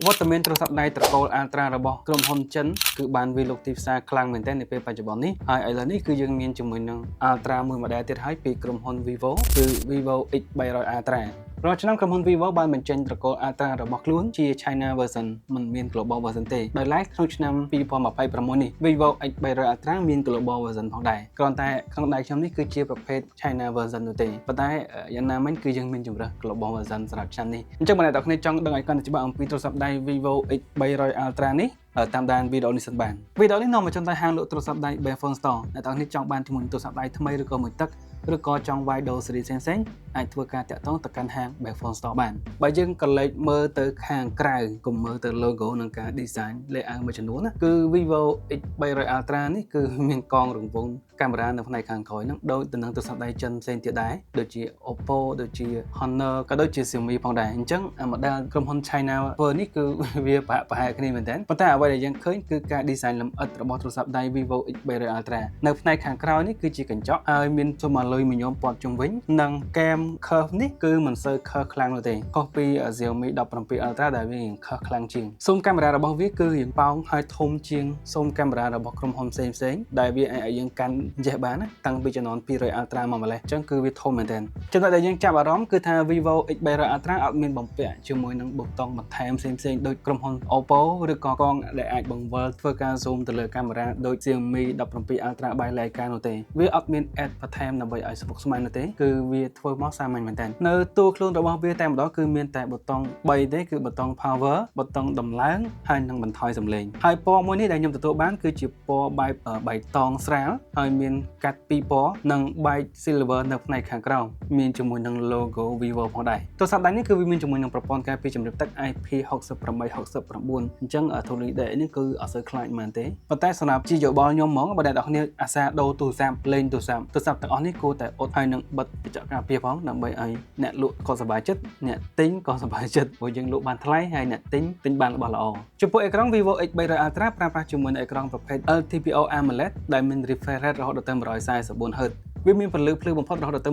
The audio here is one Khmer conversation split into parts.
វត្តមានទូរស័ព្ទដៃត្រកូលអល់ត្រារបស់ក្រុមហ៊ុនចិនគឺបានវាយលុកទីផ្សារខ្លាំងមែនទែននៅពេលបច្ចុប្បន្ននេះហើយឥឡូវនេះគឺយើងមានជាមួយនឹង Ultra មួយ model ទៀតហើយពីក្រុមហ៊ុន Vivo គឺ Vivo X300 Ultra រាល់ឆ្នាំក្រុមហ៊ុន Vivo បានបញ្ចេញត្រកូល Ultra របស់ខ្លួនជា China version មិនមាន Global version ទេដោយឡែកក្នុងឆ្នាំ2026នេះ Vivo X300 Ultra មាន Global version ផងដែរគ្រាន់តែក្នុងដៃខ្ញុំនេះគឺជាប្រភេទ China version នោះទេប៉ុន្តែយ៉ាងណាមិញគឺយើងមានជម្រើស Global version សម្រាប់ឆ្នាំនេះអញ្ចឹងបងប្អូនចង់ដឹងឲ្យកាន់តែច្បាស់អំពីទូរស័ព្ទដៃ Vivo X300 Ultra នេះតាមដានវីដេអូនេះសិនបានវីដេអូនេះនាំមកជូនដល់ហាងលក់ទូរស័ព្ទដៃ Barephone Store អ្នកទាំងនេះចង់បានជាមួយទូរស័ព្ទដៃថ្មីឬក៏មួយទឹកឬក៏ចង់វាយដូរស៊េរីផ្សេងៗអាចធ្វើការតាក់ទងទៅកាន់ហាង Barephone Store បានបើយើងក៏លេចមើលទៅខាងក្រៅកុំមើលទៅ logo និងការ design layout មួយចំនួនណាគឺ Vivo X300 Ultra នេះគឺមានកងរង្វង់កាមេរ៉ានៅផ្នែកខាងក្រោយហ្នឹងដូចទៅនឹងទូរស័ព្ទដៃចិនផ្សេងទៀតដែរដូចជា Oppo ដូចជា Honor ក៏ដូចជា Xiaomi ផងដែរអញ្ចឹង model ក្រុមហ៊ុន China ធ្វើនេះគឺវាប្រហែលគ្នាមែនតើប៉ុន្តែអ្វីដែលយើងឃើញគឺការ design លម្អិតរបស់ទូរស័ព្ទដៃ Vivo X300 Ultra នៅផ្នែកខាងក្រោយនេះគឺជាកញ្ចក់ហើយមានជុំអាលុយមីញ៉ូមព័ទ្ធជុំវិញនិង cam curve នេះគឺមិនសូវ curve ខ្លាំងនោះទេខុសពី Xiaomi 17 Ultra ដែលវា curve ខ្លាំងជាងស៊ុំកាមេរ៉ារបស់វាគឺរាងប៉ោងហើយធំជាងស៊ុំកាមេរ៉ារបស់ក្រុមហ៊ុនផ្សេងៗដែលវាអាចឲ្យយើងកាន់ចេះបានណាតាំងពីចំនួន200 Ultra មកម្លេះអញ្ចឹងគឺវាធំមែនទែនចំណុចដែលយើងចាប់អារម្មណ៍គឺថា Vivo X300 Ultra អត់មានបំពាក់ជាមួយនឹងប៊ូតុងបន្ថែមផ្សេងៗដូចក្រុមហ៊ុន Oppo ឬក៏កងដែលអាចបង្វិលធ្វើការ zoom ទៅលើកាមេរ៉ាដូច Xiaomi 17 Ultra by Leica នោះទេវាអត់មាន add បន្ថែមដើម្បីឲ្យស្មុគស្មាញនោះទេគឺវាធ្វើមកសាមញ្ញមែនទែននៅតួខ្លួនរបស់វាតែម្ដងគឺមានតែប៊ូតុង3ទេគឺប៊ូតុង power ប៊ូតុងដំឡើងហើយនិងបន្ថយសំឡេងហើយពណ៌មួយនេះដែលខ្ញុំទទួលបានគឺជាពណ៌បែបបៃតងស្រាលហើយមានកាត់2ពណ៌និងបែក silver នៅផ្នែកខាងក្រោមមានជាមួយនឹង logo Vivo ផងដែរទូរស័ព្ទដៃនេះគឺវាមានជាមួយនឹងប្រព័ន្ធការពារជម្រាបទឹក IP6869 អញ្ចឹងធូលីដេនេះគឺអត់សូវខ្លាចមែនទេប៉ុន្តែសម្រាប់ជាយោបល់ខ្ញុំហ្មងបើអ្នកនរគ្នាអាសាដូរទូរស័ព្ទលេងទូរស័ព្ទទាំងអស់នេះគួរតែអត់ហើយនឹងបិទកញ្ចក់ការពារផងដើម្បីឲ្យអ្នកលក់ក៏សប្បាយចិត្តអ្នកទិញក៏សប្បាយចិត្តព្រោះយើងលក់បានថ្លៃហើយអ្នកទិញបានរបស់ល្អចំពោះអេក្រង់ Vivo X300 Ultra ប្រើប្រាស់ជាមួយនឹងអេក្រង់ប្រភេទ LTPO AMOLED ដែលមាន refresh rate រហូតដល់ទៅ 144Hz វាមានពន្លឺភ្លឺបំផុតរហូតដល់ទៅ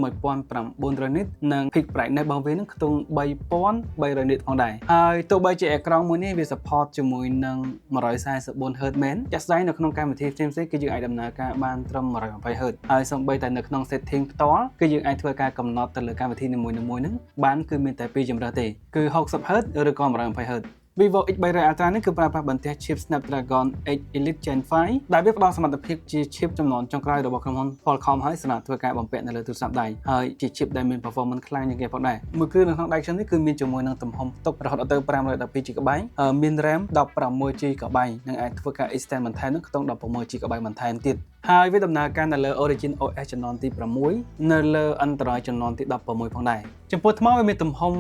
1900 nit និង peak brightness របស់វានឹងខ្ទង់ 3300 nit ផងដែរហើយទោះបីជាអេក្រង់មួយនេះវា support ជាមួយនឹង 144Hz មែនចាស់ស្ដែងនៅក្នុងកម្មវិធីផ្សេងៗគឺយើងអាចដំណើរការបានត្រឹម 120Hz ហើយសូម្បីតែនៅក្នុង setting ផ្ទាល់គឺយើងអាចធ្វើការកំណត់ទៅលើកម្មវិធីនីមួយៗហ្នឹងបានគឺមានតែ2ជម្រើសទេគឺ 60Hz ឬក៏ 120Hz Vivo X300 Ultra នេះគឺប្រើប្រាស់បន្ទះ chip Snapdragon 8 Elite Gen 5ដែលវាផ្ដល់សមត្ថភាពជា chip ចំនួនចុងក្រោយរបស់ក្រុមហ៊ុន Qualcomm ហើយសម្រាប់ធ្វើការបំពាក់នៅលើទូរស័ព្ទដៃហើយជា chip ដែលមាន performance ខ្លាំងជាងគេផងដែរមួយគ្រឿងនៅក្នុងដៃខ្ញុំនេះគឺមានជាមួយនឹងទំហំផ្ទុករហូតដល់ទៅ 512GB មាន RAM 16GB និងអាចធ្វើការ extend បន្ថែមនឹងខ្ទង់ 16GB បន្ថែមទៀតហើយវាដំណើរការនៅលើ Origin OS ចំនួនទី6នៅលើ Android ចំនួនទី16ផងដែរចំពោះថ្មវាមានទំហំ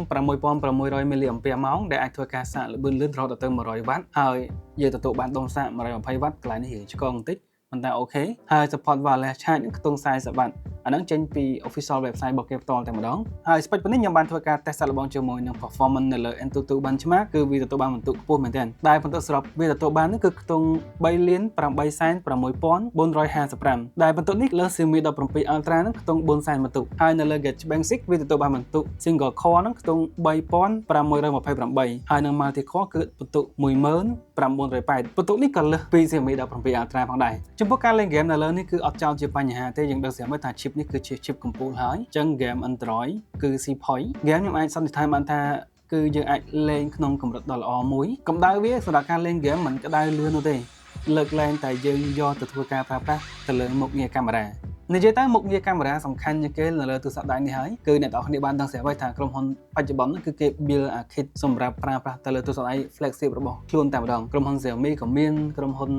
6600 mAh ដែលអាចធ្វើការសាកល្បឿនលឿនរហូតដល់ទៅ 100W ហើយយើងទទួលបានដុំសាក 120W កន្លែងនេះរៀងឆ្កងបន្តិចប៉ុន្តែអូខេហើយ support wireless charge នឹងខ្ទង់ 40W អាហ្នឹងចេញពី official website របស់គេផ្ទាល់តែម្ដងហើយស្ពេចប៉ុណ្នេះខ្ញុំបានធ្វើការ test សាកល្បងជាមួយនឹង performance នៅលើ AnTuTu Benchmark គឺវាទទួលបានបន្ទុកខ្ពស់មែនទែនដែលបន្ទុកសរុបវាទទួលបានគឺខ្ទង់ 3,866,455 ដែលបន្ទុកនេះលើ Xiaomi 17 Ultra ហ្នឹងខ្ទង់ 400,000 បន្ទុកហើយនៅលើ Geekbench 6 វាទទួលបានបន្ទុក single core ហ្នឹងខ្ទង់ 3,528 ហើយនៅ multi core គឺបន្ទុក 1980 បន្ទុកនេះក៏លើសពី Xiaomi 17 Ultra ផងដែរចំពោះការលេងហ្គេមនៅលើនេះគឺអត់ចោលជាបញ្ហាទេយើងដឹងស្រាប់ហើយថា chip នេះគឺជា chip កំពូលហើយអញ្ចឹង game Android គឺស៊ីផុយ game ខ្ញុំអាចសន្និដ្ឋានបានថាគឺយើងអាចលេងក្នុងកម្រិតដ៏ល្អមួយកម្ដៅវាសម្រាប់ការលេង game មិនក្ដៅលឿននោះទេលើកលែងតែយើងយកទៅធ្វើការប្រើប្រាស់ទៅលើមុខងារកាមេរ៉ានិយាយទៅមុខងារកាមេរ៉ាសំខាន់ជាងគេនៅលើទូរស័ព្ទដៃនេះហើយគឺអ្នកនរគ្នាបានដឹងស្រាប់ហើយថាក្រុមហ៊ុនបច្ចុប្បន្នគឺគេ build a kit សម្រាប់ប្រើប្រាស់ទៅលើទូរស័ព្ទដៃ flagship របស់ខ្លួនតែម្ដងក្រុមហ៊ុន Xiaomi ក៏មានក្រុមហ៊ុន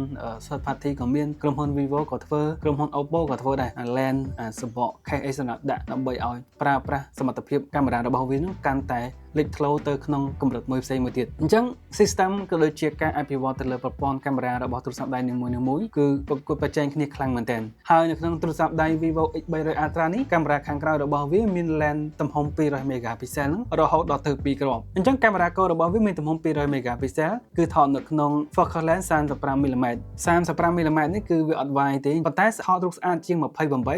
third party ក៏មានក្រុមហ៊ុន Vivo ក៏ធ្វើក្រុមហ៊ុន Oppo ក៏ធ្វើដែរ LAN សម្បក case អីសម្រាប់ដាក់ដើម្បីឲ្យប្រើប្រាស់សមត្ថភាពកាមេរ៉ារបស់វានឹងកាន់តែលេចធ្លោទៅក្នុងកម្រិតមួយផ្សេងមួយទៀតអញ្ចឹង system ក៏ដូចជាការអភិវឌ្ឍទៅលើប្រព័ន្ធកាមេរ៉ារបស់ទូរស័ព្ទដៃនីមួយៗគឺប្រកួតប្រជែងគ្នាខ្លាំងមែនទែនហើយនៅក្នុងទូរស័ព្ទដៃ Vivo X300 Ultra នេះកាមេរ៉ាខាងក្រោយរបស់វាមាន lens ទំហំ200 megapixel ហ្នឹងរហូតដល់ទៅ2គ្រាប់អញ្ចឹងកាមេរ៉ាកូរបស់វាមានទំហំ200 megapixel គឺថតនៅក្នុង focal length 35mm 35mm នេះគឺវាអត់វាយទេប៉ុន្តែថតរូបស្អាតជាង28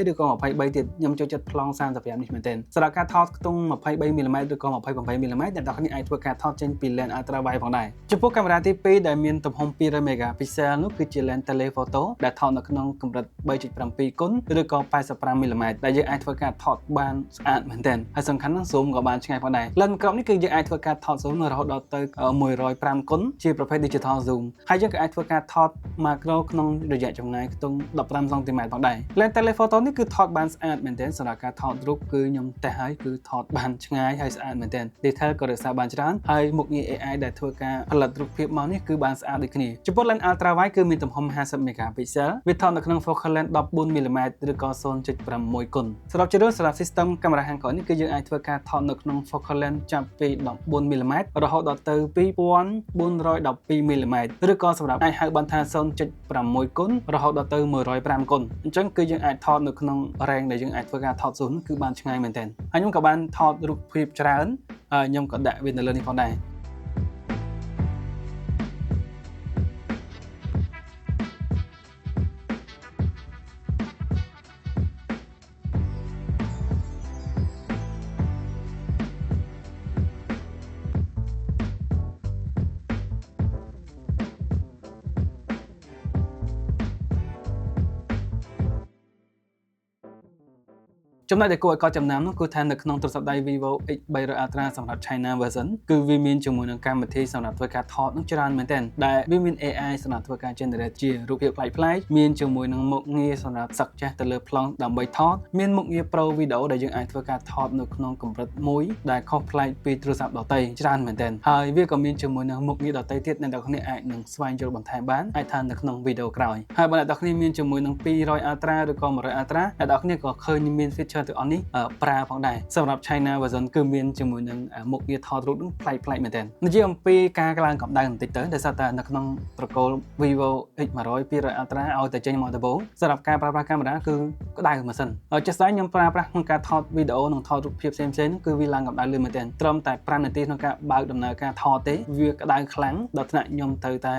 ឬក៏23ទៀតខ្ញុំចូលចិត្តប្លង់35នេះមែនទែនសម្រាប់ការថតខ្ទង់ 23mm ឬក៏ 28mm mm ដែលអ្នកអាចធ្វើការថតចេញពី lens ultra wide ផងដែរចំពោះកាមេរ៉ាទី2ដែលមានទំហំ200 megapixel នោះគឺជា lens telephoto ដែលថតនៅក្នុងកម្រិត 3.7 គុណឬក៏85 mm ដែលយើងអាចធ្វើការថតបានស្អាតមែនទែនហើយសំខាន់ណាស់ zoom ក៏បានឆ្ងាយផងដែរ lens ក្រោមនេះគឺយើងអាចធ្វើការថត zoom រហូតដល់ទៅ105គុណជាប្រភេទ digital zoom ហើយយើងក៏អាចធ្វើការថត macro ក្នុងរយៈចម្ងាយខ្ទង់15 cm ផងដែរ lens telephoto នេះគឺថតបានស្អាតមែនទែនសម្រាប់ការថតរូបគឺខ្ញុំតេស្តហើយគឺថតបានឆ្ងាយហើយស្អាតមែនទែន detail ក៏រក្សាបានច្រើនហើយមុខងារ AI ដែលធ្វើការផលិតរូបភាពមកនេះគឺបានស្អាតដូចគ្នាចំពោះ lens ultra wide គឺមានទំហំ50 megapixel វាថតនៅក្នុង focal length 14 mm ឬក៏ 0.6 គុណសម្រាប់ជារួមសម្រាប់ system កាមេរ៉ាខាងក្រោយនេះគឺយើងអាចធ្វើការថតនៅក្នុង focal length ចាប់ពី14 mm រហូតដល់ទៅ2412 mm ឬក៏សម្រាប់អាចហៅបានថា 0.6 គុណរហូតដល់ទៅ105គុណអញ្ចឹងគឺយើងអាចថតនៅក្នុង range ដែលយើងអាចធ្វើការថត zoom គឺបានឆ្ងាយមែនទែនហើយខ្ញុំក៏បានថតរូបភាពច្រើនខ្ញុំក៏ដាក់វានៅលើនេះផងដែរ ចំណុចដែលគួរឲ្យកត់ចំណាំនោះគឺថានៅក្នុងទូរស័ព្ទដៃ Vivo X300 Ultra សម្រាប់ China version គឺវាមានជាមួយនឹងកម្មវិធីសម្រាប់ធ្វើការថតនោះច្រើនមែនទែនដែលវាមាន AI សម្រាប់ធ្វើការ generate ជារូបភាពប្លែកៗមានជាមួយនឹងមុខងារសម្រាប់សឹកចាស់ទៅលើប្លង់ដើម្បីថតមានមុខងារ Pro Video ដែលយើងអាចធ្វើការថតនៅក្នុងកម្រិតមួយដែលខុសប្លែកពីទូរស័ព្ទដទៃច្រើនមែនទែនហើយវាក៏មានជាមួយនឹងមុខងារដទៃទៀតដែលអ្នកនរអាចនឹងស្វែងយល់បន្ថែមបានអាចថានៅក្នុងវីដេអូក្រោយហើយបើអ្នកនរមានជាមួយនឹង200 Ultra ឬក៏100 Ultra អ្នកនរក៏ឃើញមាន feature ទាំងអស់នេះប្រើផងដែរសម្រាប់ China version គឺមានជាមួយនឹងមុខងារថតរូបនឹងប្លែកៗមែនទែននិយាយអំពីការឡើងកម្ដៅបន្តិចទៅដោយសារតែនៅក្នុងប្រកូល Vivo X100 200 Ultra ឲ្យតែចេញមកដំបូងសម្រាប់ការប្រើប្រាស់កាមេរ៉ាគឺក្តៅម៉ាស៊ីនជាក់ស្ដែងខ្ញុំប្រើប្រាស់ក្នុងការថតវីដេអូនិងថតរូបភាពផ្សេងៗគឺវាឡើងកម្ដៅលឿនមែនទែនត្រឹមតែ5នាទីក្នុងការបើកដំណើរការថតទេវាក្តៅខ្លាំងដល់ថ្នាក់ខ្ញុំត្រូវតែ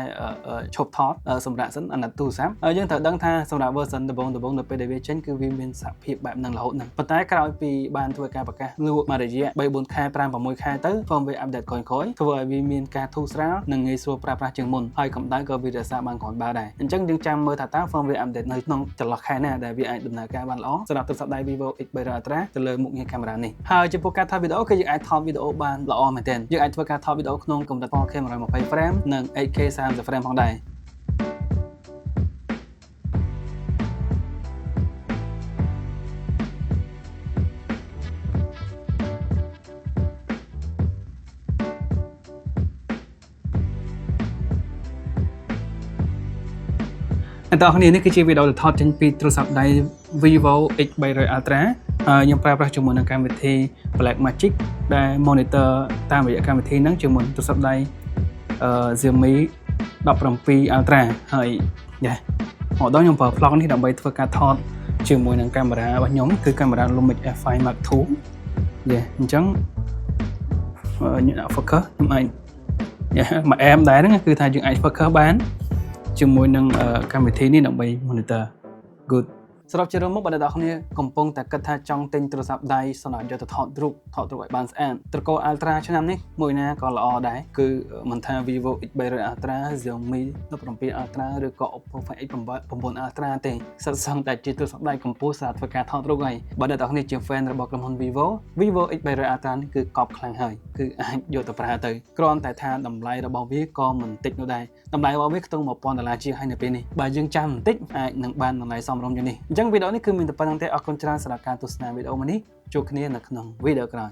ឈប់ថតសម្រាប់សិនអាណត្តិទូរស័ព្ទហើយយើងត្រូវដឹងថាសម្រាប់ version ដំបូងនៅពេលដែលវាចេញគឺវាមានសភាពបែបហ្នឹងរហូតហ្នឹងប៉ុន្តែក្រោយពីបានធ្វើការប្រកាសលក់មួយរយៈ 3-4 ខែ 5-6 ខែទៅ firmware update ក្រោយៗធ្វើឲ្យវាមានការធូរស្រាលនិងងាយស្រួលប្រើប្រាស់ជាងមុនហើយកម្ដៅក៏វារក្សាបានគ្រាន់បើដែរអញ្ចឹងយើងចាំមើលថាតើ firmware update នៅក្នុងចន្លោះខែណាដែលវាអាចដំណើរការបានល្អសម្រាប់ទូរស័ព្ទដៃ Vivo X300 Ultra ទៅលើមុខងារកាមេរ៉ានេះហើយចំពោះការថតវីដេអូគឺយើងអាចថតវីដេអូបានល្អមែនទែនយើងអាចធ្វើការថតវីដេអូក្នុងកម្រិត 4K 120 frame និង 8K 30 frame ផងដែរ តើអ្នកនេះគឺជាវីដេអូដែលថតចេញពីទូរស័ព្ទដៃ Vivo X300 Ultra ខ្ញុំប្រើប្រាស់ជាមួយនឹងកម្មវិធី Blackmagic ដែល monitor តាមរយៈកម្មវិធីហ្នឹងជាមួយទូរស័ព្ទដៃ Xiaomi 17 Ultra ហើយមកដល់ខ្ញុំប្រើ vlog នេះដើម្បីធ្វើការថតជាមួយនឹងកាមេរ៉ារបស់ខ្ញុំគឺកាមេរ៉ា Lumix F5 Mark II អញ្ចឹងខ្ញុំដាក់ focus ខ្ញុំអាចមកអែមដែរហ្នឹងគឺថាយើងអាច focus បានជាមួយនឹងកម្មវិធីនេះដើម្បី monitor good សរុបជារួមមកបើអ្នកនរគ្នាកំពុងតែគិតថាចង់ទិញទូរស័ព្ទដៃសម្រាប់យកទៅថតរូបឲ្យបានស្អាតត្រកូល Ultra ឆ្នាំនេះមួយណាក៏ល្អដែរគឺមិនថា Vivo X300 Ultra Xiaomi 17 Ultra ឬក៏ Oppo Find X9 Ultra ទេសិតសឹងតែជាទូរស័ព្ទដៃកម្ពុជាសម្រាប់ធ្វើការថតរូបហើយបើអ្នកនរគ្នាជា fan របស់ក្រុមហ៊ុន Vivo X300 Ultra នេះគឺកប់ខ្លាំងហើយគឺអាចយកទៅប្រើទៅគ្រាន់តែថាតម្លៃរបស់វាក៏មិនតិចនោះដែរតម្លៃរបស់វាខ្ទង់$1000ជាងហើយនៅពេលនេះបើយើងចាំបន្តិចអាចនឹងបានតម្លៃសមរម្យជាងនេះអញ្ចឹងវីដេអូនេះគឺមានតែប៉ុណ្្នឹងទេអរគុណច្រើនសម្រាប់ការទស្សនាវីដេអូមួយនេះជួបគ្នានៅក្នុងវីដេអូក្រោយ